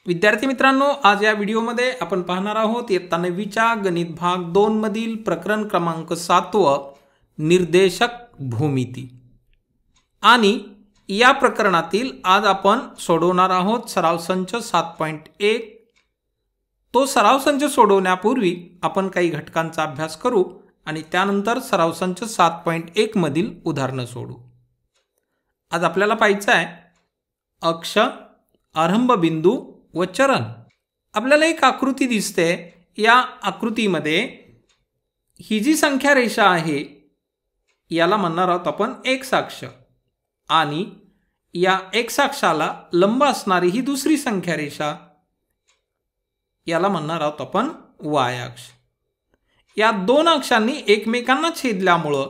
विद्यार्थी मित्रांनो, आज या व्हिडिओमध्ये आपण पाहणार आहोत इयत्ता 9वीच्या गणित भाग 2 मधील प्रकरण क्रमांक 7 निर्देशक भूमिती। आणि या प्रकरणातील आज आपण सोडवणार आहोत सराव संच 7.1। तो सराव संच सोडवण्यापूर्वी आपण काही घटकांचा अभ्यास करू आणि त्यानंतर सराव संच 7.1 मधील उदाहरणे सोडू। आज आपल्याला पाहायचं आहे अक्ष, आरंभ बिंदू व चरण। आपल्याला एक आकृती दिसते। या आकृतीमध्ये ही जी संख्या रेषा आहे याला म्हणणार आहोत आपण एक्स अक्ष, आणि या एक्स अक्षाला लंब असणारी ही दुसरी संख्या रेषा याला म्हणणार आहोत आपण वाय अक्ष। या दोन अक्षांनी एकमेकांना छेदल्यामुळे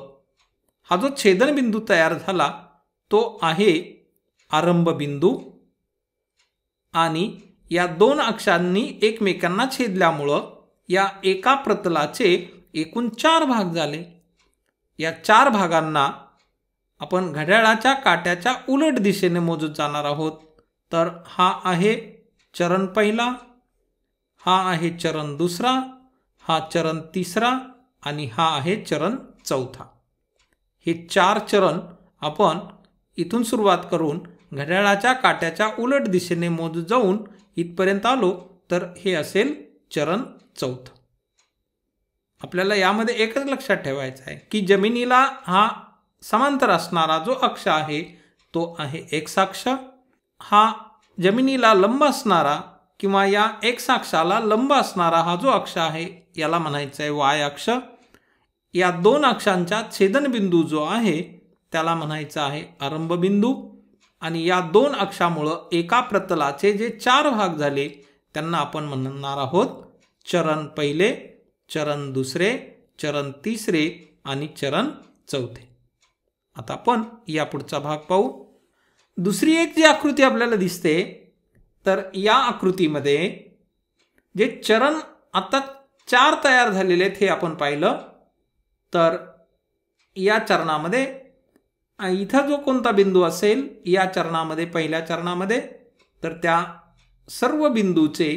हा जो छेदनबिंदू तयार झाला तो आहे आरंभ बिंदू, आणि या दोन अक्षांनी एकमेकांना छेदल्यामुळे या एका प्रतलाचे एकूण 4 भाग झाले। या 4 भागांना आपण घड्याळाच्या काट्याच्या उलट दिशेने मोजत जाणार आहोत। तर हा आहे चरण पहिला, हा आहे चरण दुसरा, हा चरण तिसरा आणि हा आहे चरण चौथा। हे 4 चरण आपण इथून सुरुवात करून घड्याळाच्या काट्याच्या उलट दिशेने मोजत जाऊन इथपर्यंत आलो तर हे असेल चरण चौथा। आपल्याला यामध्ये एकच लक्षात ठेवायचं आहे की जमिनीला हा समांतर असणारा जो अक्ष आहे तो आहे एक्स अक्ष। हा जमिनीला लंब असणारा किंवा या एक्स अक्षाला लंब असणारा हा जो अक्ष आहे याला म्हणायचं आहे वाय अक्ष। या दोन अक्षांचा छेदनबिंदू जो आहे त्याला म्हणायचं आहे आरंभ बिंदू, आणि या दोन अक्षामुळे एका प्रतलाचे जे 4 भाग झाले त्यांना आपण म्हणणार आहोत चरण पहिले, चरण दुसरे, चरण तिसरे आणि चरण चौथे। आता आपण या पुढचा भाग पाहू। दुसरी एक जी आकृती आपल्याला दिसते तर या आकृतीमध्ये जे चरण आता 4 तयार झालेले आहेत हे आपण पाहिलं। तर या चरणामध्ये इथं जो कोणता बिंदू असेल या चरणामध्ये, पहिल्या चरणामध्ये, तर त्या सर्व बिंदूचे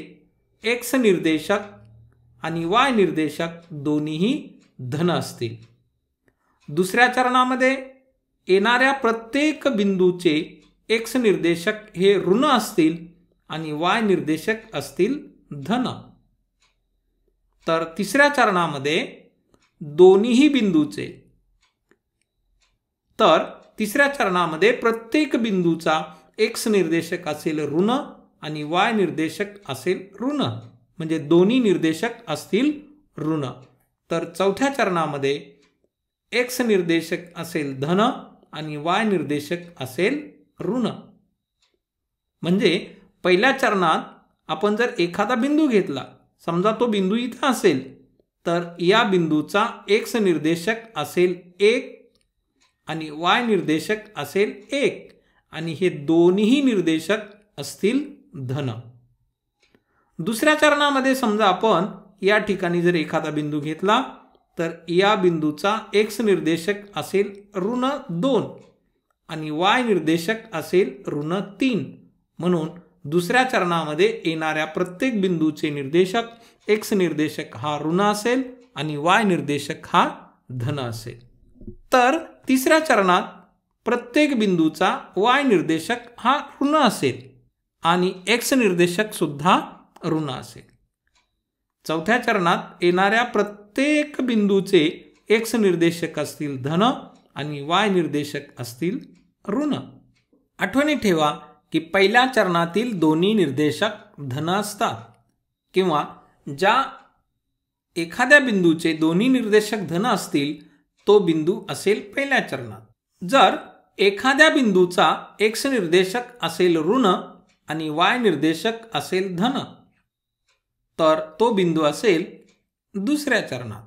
एक्स निर्देशक आणि वाय निर्देशक दोन्हीही धन असतील। दुसऱ्या चरणामध्ये येणाऱ्या प्रत्येक बिंदूचे एक्स निर्देशक हे ऋण असतील आणि वाय निर्देशक असतील धन। तर तिसऱ्या चरणामध्ये दोन्हीही बिंदूचे, तर तिसऱ्या चरणामध्ये प्रत्येक बिंदूचा एक्स निर्देशक असेल ऋण आणि वाय निर्देशक असेल ऋण, म्हणजे दोन्ही निर्देशक असतील ऋण। तर चौथ्या चरणामध्ये एक्स निर्देशक असेल धन आणि वाय निर्देशक असेल ऋण। म्हणजे पहिल्या चरणात आपण जर एखादा बिंदू घेतला, समजा तो बिंदू इथे असेल, तर या बिंदूचा एक्स निर्देशक असेल 1 आणि वाय निर्देशक असेल 1, आणि हे दोन्ही निर्देशक असतील धन। दुसऱ्या चरणामध्ये समजा आपण या ठिकाणी जर एखादा बिंदू घेतला तर या बिंदूचा एक्स निर्देशक असेल ऋण 2 आणि वाय निर्देशक असेल ऋण 3। म्हणून दुसऱ्या चरणामध्ये येणाऱ्या प्रत्येक बिंदूचे निर्देशक एक्स निर्देशक हा ऋण असेल आणि वाय निर्देशक हा धन असेल। तर तिसऱ्या चरणात प्रत्येक बिंदूचा वाय निर्देशक हा ऋण असेल आणि एक्स निर्देशक सुद्धा ऋण असेल। चौथ्या चरणात येणाऱ्या प्रत्येक बिंदूचे एक्स निर्देशक असतील धन आणि वाय निर्देशक असतील ऋण। आठवणी ठेवा की पहिल्या चरणातील दोन्ही निर्देशक धन असतात, किंवा ज्या एखाद्या बिंदूचे दोन्ही निर्देशक धन असतील तो बिंदू असेल पहिल्या चरणात। जर एखाद्या बिंदूचा एक्स निर्देशक असेल ऋण आणि वाय निर्देशक असेल धन तर तो बिंदू असेल दुसऱ्या चरणात।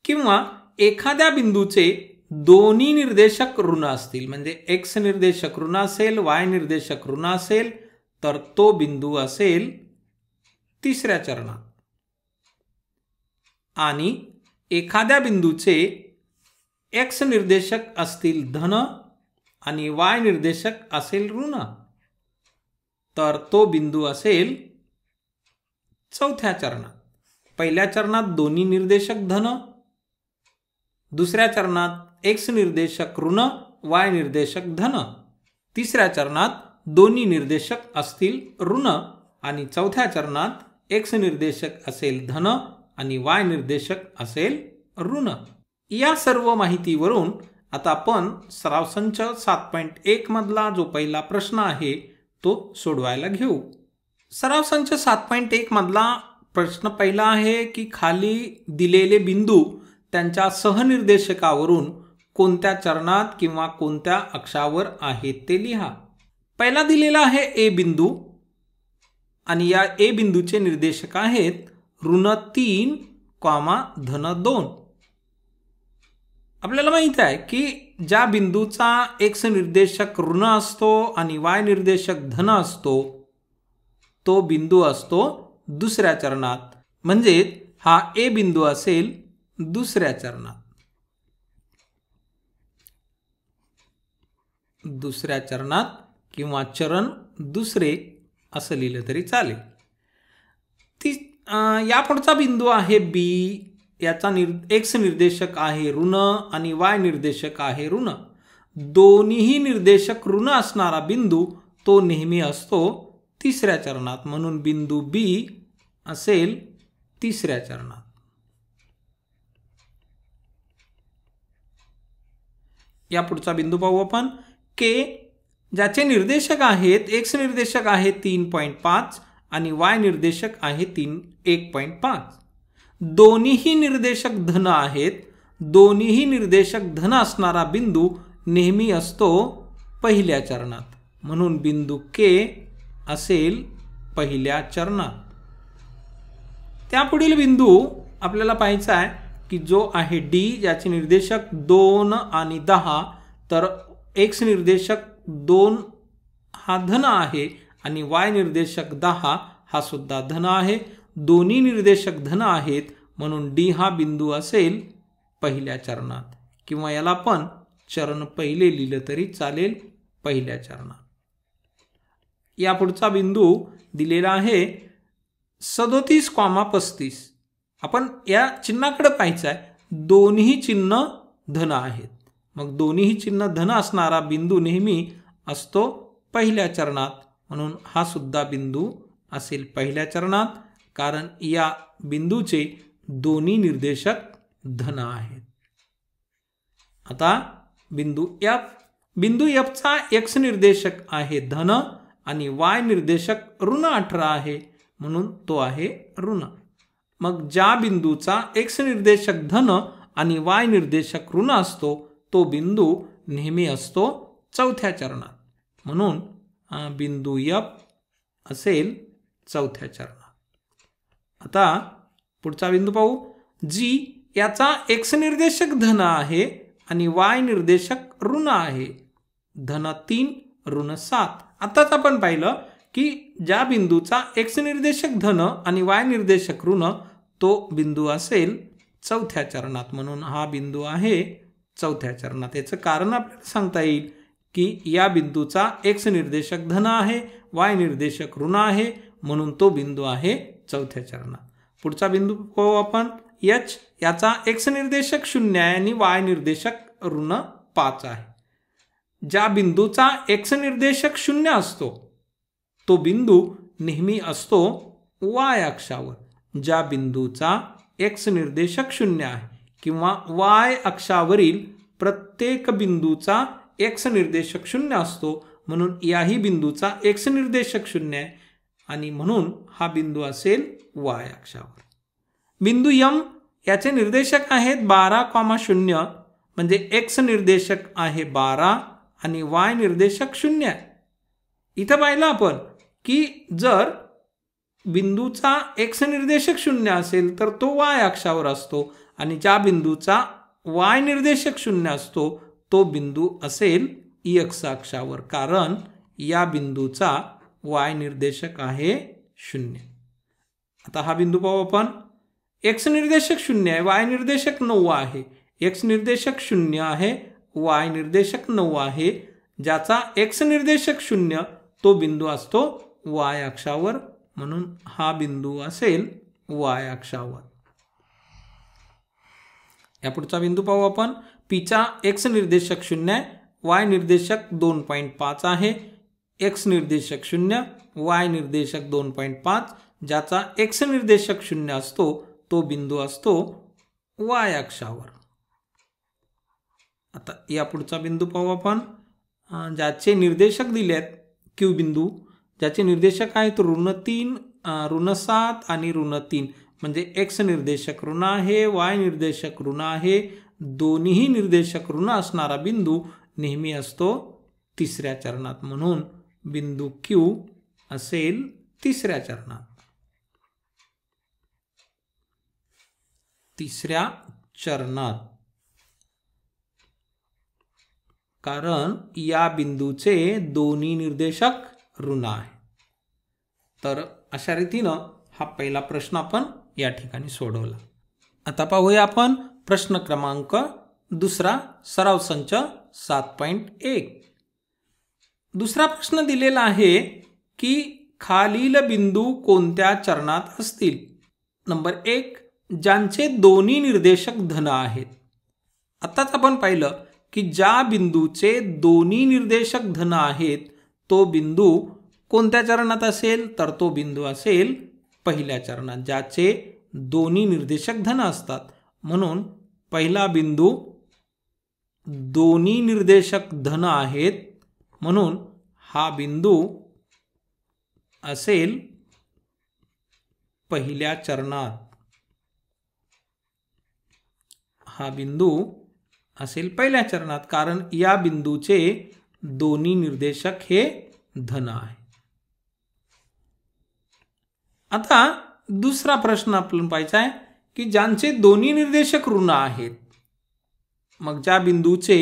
किंवा एखाद्या बिंदूचे दोन्ही निर्देशक ऋण असतील, म्हणजे एक्स निर्देशक ऋण असेल, वाय निर्देशक ऋण असेल, तर तो बिंदू असेल तिसऱ्या चरणात। आणि एखाद्या बिंदूचे एक्स निर्देशक असतील धन आणि वाय निर्देशक असेल ऋण, तर तो बिंदू असेल चौथ्या चरणात. पहिल्या चरणात दोन्ही निर्देशक धन, दुसऱ्या चरणात एक्स निर्देशक ऋण, वाय निर्देशक धन, तिसऱ्या चरणात दोन्ही निर्देशक असतील ऋण आणि चौथ्या चरणात एक्स निर्देशक असेल धन आणि वाय निर्देशक असेल ऋण. या सर्व माहितीवरून आता आपण सराव संच 7.1 मधला जो पहिला प्रश्न आहे तो सोडवायला घेऊ. सराव संच 7.1 मधला प्रश्न पहिला आहे की खाली दिलेले बिंदू त्यांच्या सहनिर्देशकावरून कोणत्या चरणात किंवा कोणत्या अक्षावर आहेत ते लिहा. पहिला दिलेला आहे ए बिंदू आणि या ए बिंदूचे निर्देशक आहेत -3, धन 2. आपल्याला माहित आहे की ज्या बिंदूचा एक्स निर्देशक ऋण असतो आणि वाय निर्देशक धन असतो तो बिंदू असतो दुसऱ्या चरणात. म्हणजे हा ए बिंदू असेल दुसऱ्या चरणात. दुसऱ्या चरणात किंवा चरण दुसरे असं लिहिलं तरी चालेल. या पुढचा बिंदू आहे बी. याचा एक्स निर्देशक आहे ऋण आणि वाय निर्देशक आहे ऋण. दोन्हीही निर्देशक ऋण असणारा बिंदू तो नेहमी असतो तिसऱ्या चरणात. म्हणून बिंदू बी असेल तिसऱ्या चरणात. या पुढचा बिंदू पाहू आपण के. ज्याचे निर्देशक आहेत एक्स निर्देशक आहे 3.5 आणि वाय निर्देशक आहे 1.5. दोन्हीही निर्देशक धन आहेत. दोन्हीही निर्देशक धन असणारा बिंदू नेहमी असतो पहिल्या चरणात. म्हणून बिंदू के असेल पहिल्या चरणात. त्यापुढील बिंदू आपल्याला पाहायचा आहे की जो आहे डी. ज्याचे निर्देशक 2 आणि 10. तर एक्स निर्देशक 2 हा धन आहे आणि वाय निर्देशक 10 हा सुद्धा धन आहे. दोन्ही निर्देशक धन आहेत म्हणून डी हा बिंदू असेल पहिल्या चरणात किंवा याला आपण चरण पहिले लिहिलं तरी चालेल पहिल्या चरणात. या पुढचा बिंदू दिलेला आहे 37, 35. आपण या चिन्हाकडे पाहायचं आहे. दोन्ही चिन्ह धन आहेत. मग दोन्ही चिन्ह धन असणारा बिंदू नेहमी असतो पहिल्या चरणात. म्हणून हा सुद्धा बिंदू असेल पहिल्या चरणात कारण या बिंदूचे दोन्ही निर्देशक धन आहेत. आता बिंदू एफ. बिंदू एफचा एक्स निर्देशक आहे धन आणि वाय निर्देशक ऋण 18 आहे म्हणून तो आहे ऋण. मग ज्या बिंदूचा एक्स निर्देशक धन आणि वाय निर्देशक ऋण असतो तो बिंदू नेहमी असतो चौथ्या चरणात. म्हणून बिंदू एफ असेल चौथ्या चरणात. आता पुढचा बिंदू पाहू जी. याचा एक्स निर्देशक धन आहे आणि वाय निर्देशक ऋण आहे. धन 3, ऋण 7. आताच आपण पाहिलं की ज्या बिंदूचा एक्स निर्देशक धन आणि वाय निर्देशक ऋण तो बिंदू असेल चौथ्या चरणात. म्हणून हा बिंदू आहे चौथ्या चरणात. याचं कारण आपल्याला सांगता येईल की या बिंदूचा एक्स निर्देशक धन आहे, वाय निर्देशक ऋण आहे म्हणून तो बिंदू आहे चौथ्या चरणात. पुढचा बिंदू पाहू आपण एच. याचा एक्स निर्देशक 0 आहे आणि वाय निर्देशक ऋण 5 आहे. ज्या बिंदूचा एक्स निर्देशक 0 असतो तो बिंदू नेहमी असतो वाय अक्षावर. ज्या बिंदूचा एक्स निर्देशक 0 आहे किंवा वाय अक्षावरील प्रत्येक बिंदूचा एक्स निर्देशक 0 असतो म्हणून याही बिंदूचा एक्स निर्देशक 0 आहे आणि म्हणून हा बिंदू असेल वाय अक्षावर. बिंदू यम. याचे निर्देशक आहेत 12,0 म्हणजे एक्स निर्देशक आहे 12 आणि वाय निर्देशक 0 आहे. इथं पाहिलं आपण की जर बिंदूचा एक्स निर्देशक 0 असेल तर तो वाय अक्षावर असतो आणि ज्या बिंदूचा वाय निर्देशक 0 असतो तो बिंदू असेल एक्स अक्षावर कारण या बिंदूचा वाय निर्देशक आहे 0. आता हा बिंदू पाहू आपण. एक्स निर्देशक 0 आहे, वाय निर्देशक 9 आहे. एक्स निर्देशक 0 आहे, वाय निर्देशक 9 आहे. ज्याचा एक्स निर्देशक 0 तो बिंदू असतो वाय अक्षावर, म्हणून हा बिंदू असेल वाय अक्षावर. या पुढचा बिंदू पाहू आपण. पीचा एक्स निर्देशक 0, वाय निर्देशक 2.5 आहे. एक्स निर्देशक 0, वाय निर्देशक 2.5. ज्याचा एक्स निर्देशक 0 असतो तो बिंदू असतो वाय अक्षावर. आता या पुढचा बिंदू पाहू आपण. ज्याचे निर्देशक दिलेत क्यू बिंदू, ज्याचे निर्देशक आहेत -3, -7 आणि -3. म्हणजे एक्स निर्देशक ऋण आहे, वाय निर्देशक ऋण आहे. दोन्ही निर्देशक ऋण असणारा बिंदू नेहमी असतो तिसऱ्या चरणात, म्हणून बिंदू क्यू असेल तिसऱ्या चरणात. तिसऱ्या चरणात, कारण या बिंदूचे दोन्ही निर्देशक ऋण आहे. तर अशा रीतीनं हा पहिला प्रश्न आपण या ठिकाणी सोडवला. आता पाहूया आपण प्रश्न क्रमांक 2, सराव संच 7.1. दुसरा प्रश्न दिलेला आहे की खालील बिंदू कोणत्या चरणात असतील. नंबर 1, ज्यांचे दोन्ही निर्देशक धन आहेत. आताच आपण पाहिलं की ज्या बिंदूचे दोन्ही निर्देशक धन आहेत तो बिंदू कोणत्या चरणात असेल, तर तो बिंदू असेल पहिल्या चरणात, ज्याचे दोन्ही निर्देशक धन असतात. म्हणून पहिला बिंदू दोन्ही निर्देशक धन आहेत, म्हणून हा बिंदू असेल पहिल्या चरणात. हा बिंदू असेल पहिल्या चरणात, कारण या बिंदूचे दोन्ही निर्देशक हे धन आहे. आता दुसरा प्रश्न आपण पाहायचा आहे की ज्यांचे दोन्ही निर्देशक ऋण आहेत. मग ज्या बिंदूचे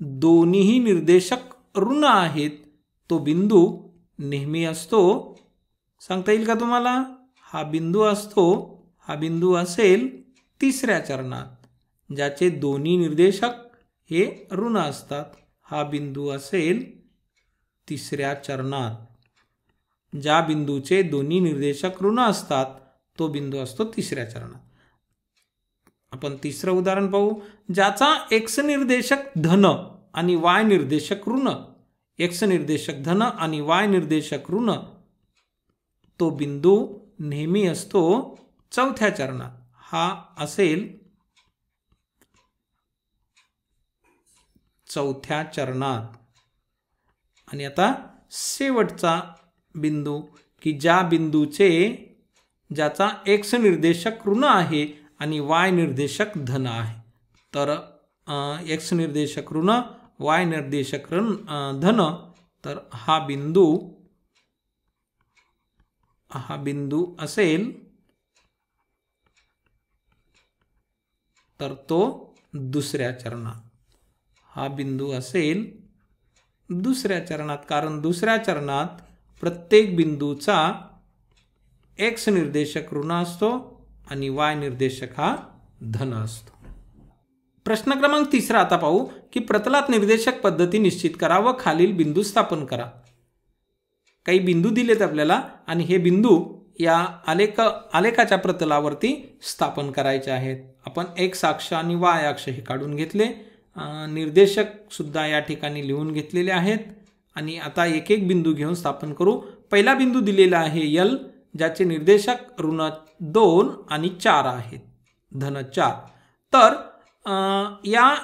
दोन्हीही निर्देशक ऋण आहेत तो बिंदू नेहमी असतो, सांगता येईल का तुम्हाला? हा बिंदू असतो, हा बिंदू असेल तिसऱ्या चरणात. ज्याचे दोन्ही निर्देशक हे ऋण असतात, हा बिंदू असेल तिसऱ्या चरणात. ज्या बिंदूचे दोन्ही निर्देशक ऋण असतात तो बिंदू असतो तिसऱ्या चरणात. आपण तिसरं उदाहरण पाहू. ज्याचा एक्स निर्देशक धन आणि वाय निर्देशक ऋण, एक्स निर्देशक धन आणि वाय निर्देशक ऋण, तो बिंदू नेहमी असतो चौथ्या चरणात. हा असेल चौथ्या चरणात. आणि आता शेवटचा बिंदू की ज्या बिंदूचे ज्याचा एक्स निर्देशक ऋण आहे आणि वाय निर्देशक धन आहे. तर एक्स निर्देशक ऋण, वाय निर्देशक धन, तर हा बिंदू असेल तर तो दुसऱ्या चरणात. हा बिंदू असेल दुसऱ्या चरणात, कारण दुसऱ्या चरणात प्रत्येक बिंदूचा एक्स निर्देशक ऋण असतो आणि वाय निर्देशक हा धन असतो. प्रश्न क्रमांक 3 आता पाहू की प्रतलात निर्देशक पद्धती निश्चित करा व खालील बिंदू स्थापन करा. काही बिंदू दिलेत आपल्याला आणि हे बिंदू या आलेखाच्या प्रतलावरती स्थापन करायचे आहेत. आपण एक्स अक्ष आणि वाय अक्ष हे काढून घेतले, निर्देशक सुद्धा या ठिकाणी लिहून घेतलेले आहेत. आणि आता एक एक बिंदू घेऊन स्थापन करू. पहिला बिंदू दिलेला आहे L, ज्याचे निर्देशक ऋण 2 आणि 4 आहेत, धन 4. तर या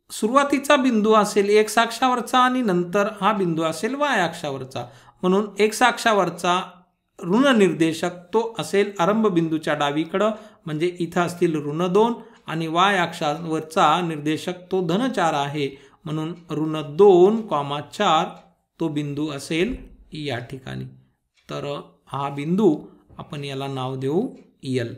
सुरुवातीचा बिंदू असेल एक्स अक्षावरचा आणि नंतर हा बिंदू असेल वाय अक्षावरचा. म्हणून एक्स अक्षावरचा ऋण निर्देशक तो असेल आरंभ बिंदूच्या डावीकडं, म्हणजे इथं असतील ऋण 2, आणि वाय अक्षावरचा निर्देशक तो धन 4 आहे, म्हणून ऋण 2,4 तो बिंदू असेल या ठिकाणी. तर हा बिंदू आपण याला नाव देऊ L.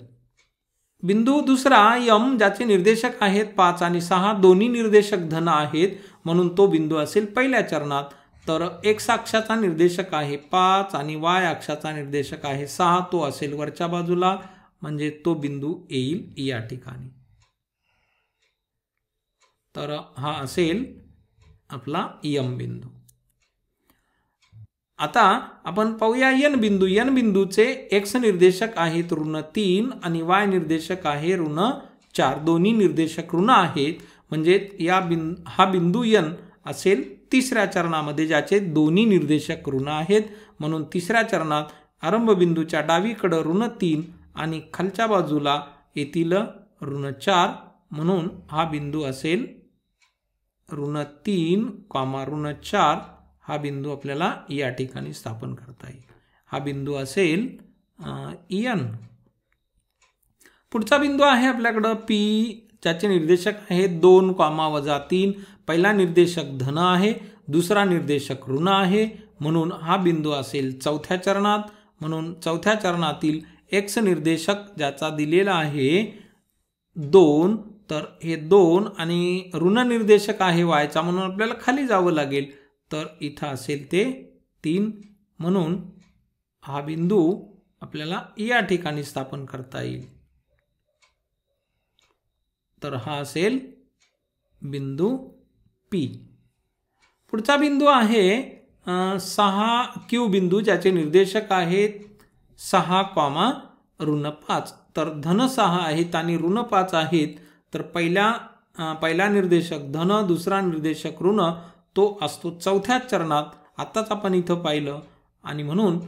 बिंदू दुसरा M, ज्याचे निर्देशक आहेत 5 आणि 6, दोन्ही निर्देशक धन आहेत, म्हणून तो बिंदू असेल पहिल्या चरणात. तर एक्स अक्षाचा निर्देशक आहे 5 आणि वाय अक्षाचा निर्देशक आहे 6, तो असेल वरच्या बाजूला, म्हणजे तो बिंदू येईल या ठिकाणी. तर हा असेल आपला M बिंदू. आता आपण पाहूया n बिंदू. n बिंदूचे x निर्देशक आहेत ऋण 3 आणि y निर्देशक आहे ऋण 4. दोन्ही निर्देशक ऋण आहेत, म्हणजे हा बिंदू n असेल तिसऱ्या चरणामध्ये, ज्याचे दोन्ही निर्देशक ऋण आहेत. म्हणून तिसऱ्या चरणात आरंभ बिंदूच्या डावीकडे ऋण 3 आणि खालच्या बाजूला येथील ऋण 4. म्हणून हा बिंदू असेल ऋण 3, ऋण 4. हा बिंदू आपल्याला या ठिकाणी स्थापन करता येईल. हा बिंदू असेल n. पुढचा बिंदू आहे आपल्याकडे P, ज्याचे निर्देशक आहे 2, 3. पहिला निर्देशक धन आहे, दुसरा निर्देशक ऋण आहे. म्हणून हा बिंदू असेल चौथ्या चरणात. म्हणून चौथ्या चरणातील x निर्देशक ज्याचा दिलेला आहे 2, तर हे 2 आणि ऋण निर्देशक आहे y चा, म्हणून आपल्याला खाली जावं लागेल. तर इथं असेल ते 3. म्हणून हा बिंदू आपल्याला या ठिकाणी स्थापन करता येईल. तर हा असेल बिंदू P. पुढचा बिंदू आहे 6Q बिंदू, ज्याचे निर्देशक आहेत 6, ऋण 5. तर धन 6 आहेत आणि ऋण 5 आहेत. तर पहिला निर्देशक धन, दुसरा निर्देशक ऋण, तो असतो चौथ्या चरणात. आताच आपण इथं पाहिलं आणि म्हणून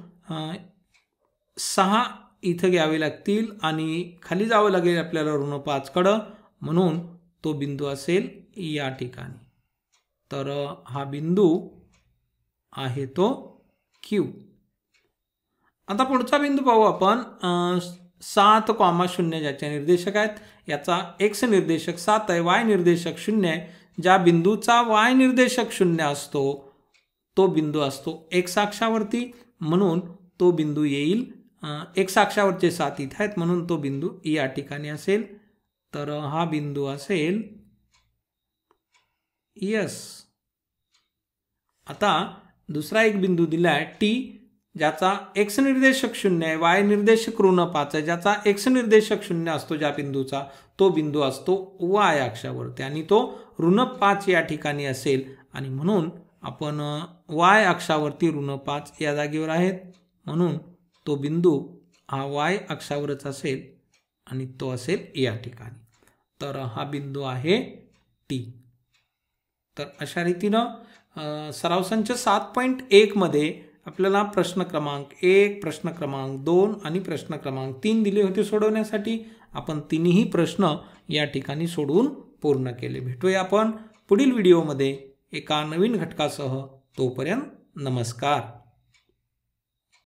6 इथं घ्यावे लागतील आणि खाली जावं लागेल आपल्याला ऋण 5 कडं. म्हणून तो बिंदू असेल या ठिकाणी. तर हा बिंदू आहे तो Q. आता पुढचा बिंदू पाहू आपण 7, 0, ज्याचे निर्देशक आहेत. याचा x निर्देशक 7 आहे, y निर्देशक 0 आहे. ज्या बिंदूचा y निर्देशक 0 असतो तो बिंदू असतो x अक्षावरती. म्हणून तो बिंदू येईल x अक्षावरचे 7 इथे आहेत, म्हणून तो बिंदू या ठिकाणी असेल. तर हा बिंदू असेल S. आता दुसरा एक बिंदू दिला आहे T, ज्याचा x निर्देशक 0 आहे, y निर्देशक ऋण 5 आहे. ज्याचा x निर्देशक 0 असतो ज्या बिंदूचा, तो बिंदू असतो y अक्षावरती आणि तो ऋण 5 या ठिकाणी असेल. आणि म्हणून आपण y अक्षावरती ऋण 5 या जागेवर आहेत. म्हणून तो बिंदू हा y अक्षावरच असेल आणि तो असेल या ठिकाणी. तर हा बिंदू आहे T. तर अशा रीतीनं सराव संच 7.1 मध्ये आपल्याला प्रश्न क्रमांक 1, प्रश्न क्रमांक 2 आणि प्रश्न क्रमांक 3 दिले होते सोडवण्यासाठी. आपण तिन्ही प्रश्न या ठिकाणी सोडवून पूर्ण केले. भेटूया आपण पुढील व्हिडिओमध्ये एका नवीन घटकासह. तोपर्यंत नमस्कार.